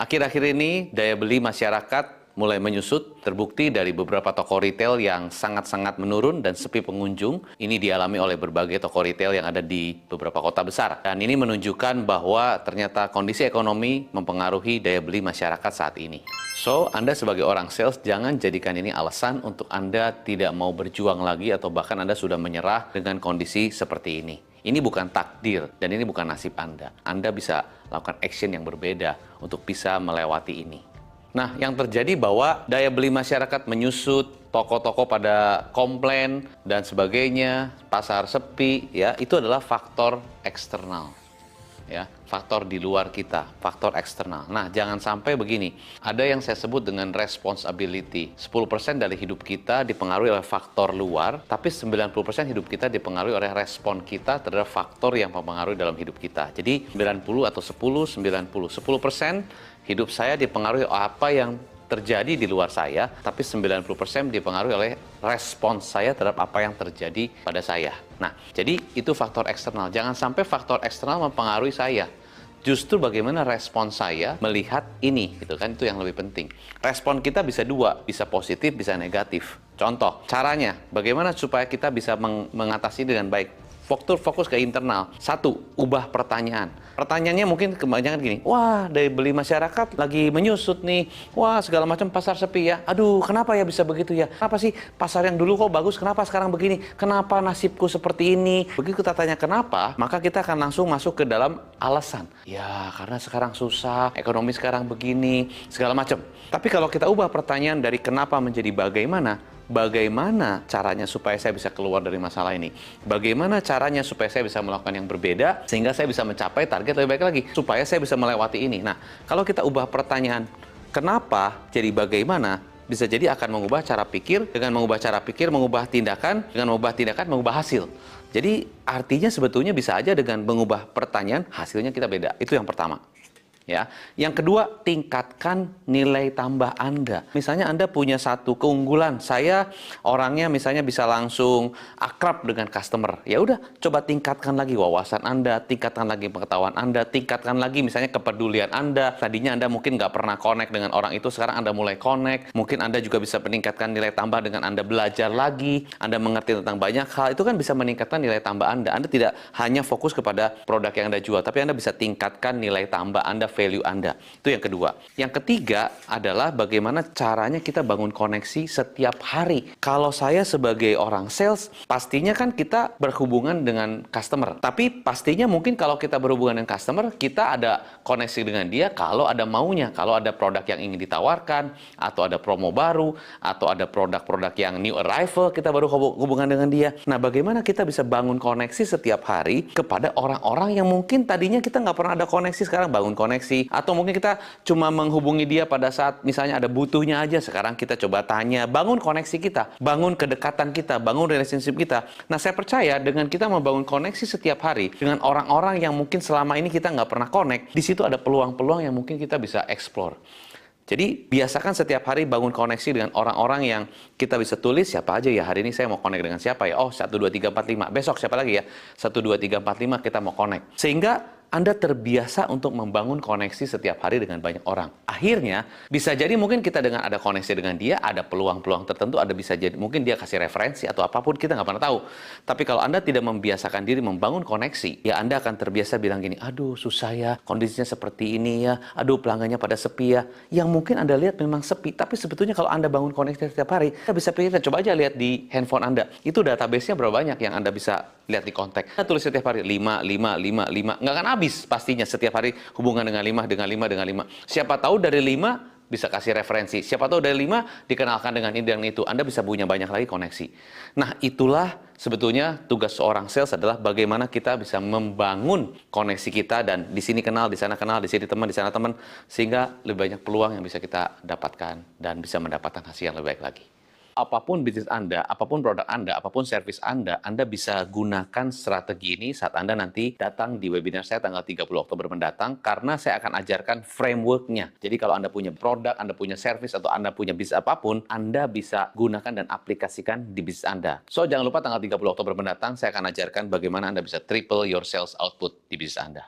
Akhir-akhir ini, daya beli masyarakat mulai menyusut, terbukti dari beberapa toko retail yang sangat-sangat menurun dan sepi pengunjung. Ini dialami oleh berbagai toko retail yang ada di beberapa kota besar. Dan ini menunjukkan bahwa ternyata kondisi ekonomi mempengaruhi daya beli masyarakat saat ini. So, Anda sebagai orang sales, jangan jadikan ini alasan untuk Anda tidak mau berjuang lagi atau bahkan Anda sudah menyerah dengan kondisi seperti ini. Ini bukan takdir dan ini bukan nasib Anda. Anda bisa lakukan action yang berbeda untuk bisa melewati ini. Nah, yang terjadi bahwa daya beli masyarakat menyusut, toko-toko pada komplain dan sebagainya, pasar sepi, ya, itu adalah faktor eksternal. Ya, faktor di luar kita, faktor eksternal. Nah, jangan sampai begini. Ada yang saya sebut dengan responsibility. 10% dari hidup kita dipengaruhi oleh faktor luar, tapi 90% hidup kita dipengaruhi oleh respon kita terhadap faktor yang mempengaruhi dalam hidup kita. Jadi 90 atau 10, 90. 10% hidup saya dipengaruhi oleh apa yang terjadi di luar saya, tapi 90% dipengaruhi oleh respons saya terhadap apa yang terjadi pada saya. Nah, jadi itu faktor eksternal. Jangan sampai faktor eksternal mempengaruhi saya. Justru bagaimana respons saya melihat ini, gitu kan, itu yang lebih penting. Respon kita bisa dua, bisa positif, bisa negatif. Contoh, caranya, bagaimana supaya kita bisa mengatasi dengan baik. Fokus ke internal. Satu, ubah pertanyaan. Pertanyaannya mungkin kebanyakan gini, wah, daya beli masyarakat lagi menyusut nih, wah, segala macam pasar sepi ya, aduh, kenapa ya bisa begitu ya, kenapa sih pasar yang dulu kok bagus, kenapa sekarang begini, kenapa nasibku seperti ini. Begitu kita tanya kenapa, maka kita akan langsung masuk ke dalam alasan. Ya, karena sekarang susah, ekonomi sekarang begini, segala macam. Tapi kalau kita ubah pertanyaan dari kenapa menjadi bagaimana caranya supaya saya bisa keluar dari masalah ini? Bagaimana caranya supaya saya bisa melakukan yang berbeda sehingga saya bisa mencapai target lebih baik lagi, supaya saya bisa melewati ini. Nah, kalau kita ubah pertanyaan kenapa jadi bagaimana, bisa jadi akan mengubah cara pikir, dengan mengubah cara pikir, mengubah tindakan, dengan mengubah tindakan, mengubah hasil. Jadi artinya sebetulnya bisa aja dengan mengubah pertanyaan, hasilnya kita beda. Itu yang pertama. Ya. Yang kedua, tingkatkan nilai tambah Anda. Misalnya Anda punya satu keunggulan, saya orangnya misalnya bisa langsung akrab dengan customer. Ya udah, coba tingkatkan lagi wawasan Anda, tingkatkan lagi pengetahuan Anda, tingkatkan lagi misalnya kepedulian Anda. Tadinya Anda mungkin nggak pernah connect dengan orang itu, sekarang Anda mulai connect. Mungkin Anda juga bisa meningkatkan nilai tambah dengan Anda belajar lagi, Anda mengerti tentang banyak hal. Itu kan bisa meningkatkan nilai tambah Anda. Anda tidak hanya fokus kepada produk yang Anda jual, tapi Anda bisa tingkatkan nilai tambah Anda, value Anda. Itu yang kedua. Yang ketiga adalah bagaimana caranya kita bangun koneksi setiap hari. Kalau saya sebagai orang sales, pastinya kan kita berhubungan dengan customer. Tapi pastinya mungkin kalau kita berhubungan dengan customer, kita ada koneksi dengan dia kalau ada maunya. Kalau ada produk yang ingin ditawarkan, atau ada promo baru, atau ada produk-produk yang new arrival, kita baru hubungan dengan dia. Nah, bagaimana kita bisa bangun koneksi setiap hari kepada orang-orang yang mungkin tadinya kita nggak pernah ada koneksi, sekarang bangun koneksi. Atau mungkin kita cuma menghubungi dia pada saat misalnya ada butuhnya aja. Sekarang kita coba tanya, bangun koneksi kita, bangun kedekatan kita, bangun relationship kita. Nah, saya percaya dengan kita membangun koneksi setiap hari dengan orang-orang yang mungkin selama ini kita nggak pernah connect, di situ ada peluang-peluang yang mungkin kita bisa explore. Jadi, biasakan setiap hari bangun koneksi dengan orang-orang yang kita bisa tulis, siapa aja ya, hari ini saya mau connect dengan siapa ya, oh 1, 2, 3, 4, 5, besok siapa lagi ya, 1, 2, 3, 4, 5 kita mau connect. Sehingga Anda terbiasa untuk membangun koneksi setiap hari dengan banyak orang. Akhirnya, bisa jadi mungkin kita dengan ada koneksi dengan dia, ada peluang-peluang tertentu, ada bisa jadi mungkin dia kasih referensi atau apapun, kita nggak pernah tahu. Tapi kalau Anda tidak membiasakan diri membangun koneksi, ya Anda akan terbiasa bilang gini, aduh susah ya, kondisinya seperti ini ya, aduh pelanggannya pada sepi ya. Yang mungkin Anda lihat memang sepi, tapi sebetulnya kalau Anda bangun koneksi setiap hari, Anda bisa pikirkan, coba aja lihat di handphone Anda. Itu database-nya berapa banyak yang Anda bisa lihat di kontak. Anda tulis setiap hari, 5, 5, 5, 5. Nggak akan habis pastinya setiap hari hubungan dengan 5, dengan 5, dengan 5. Siapa tahu dari 5 bisa kasih referensi. Siapa tahu dari 5 dikenalkan dengan ini dan itu. Anda bisa punya banyak lagi koneksi. Nah, itulah sebetulnya tugas seorang sales adalah bagaimana kita bisa membangun koneksi kita dan di sini kenal, di sana kenal, di sini teman, di sana teman. Sehingga lebih banyak peluang yang bisa kita dapatkan dan bisa mendapatkan hasil yang lebih baik lagi. Apapun bisnis Anda, apapun produk Anda, apapun servis Anda bisa gunakan strategi ini saat Anda nanti datang di webinar saya tanggal 30 Oktober mendatang, karena saya akan ajarkan framework-nya. Jadi kalau Anda punya produk, Anda punya servis, atau Anda punya bisnis apapun, Anda bisa gunakan dan aplikasikan di bisnis Anda. So, jangan lupa tanggal 30 Oktober mendatang, saya akan ajarkan bagaimana Anda bisa triple your sales output di bisnis Anda.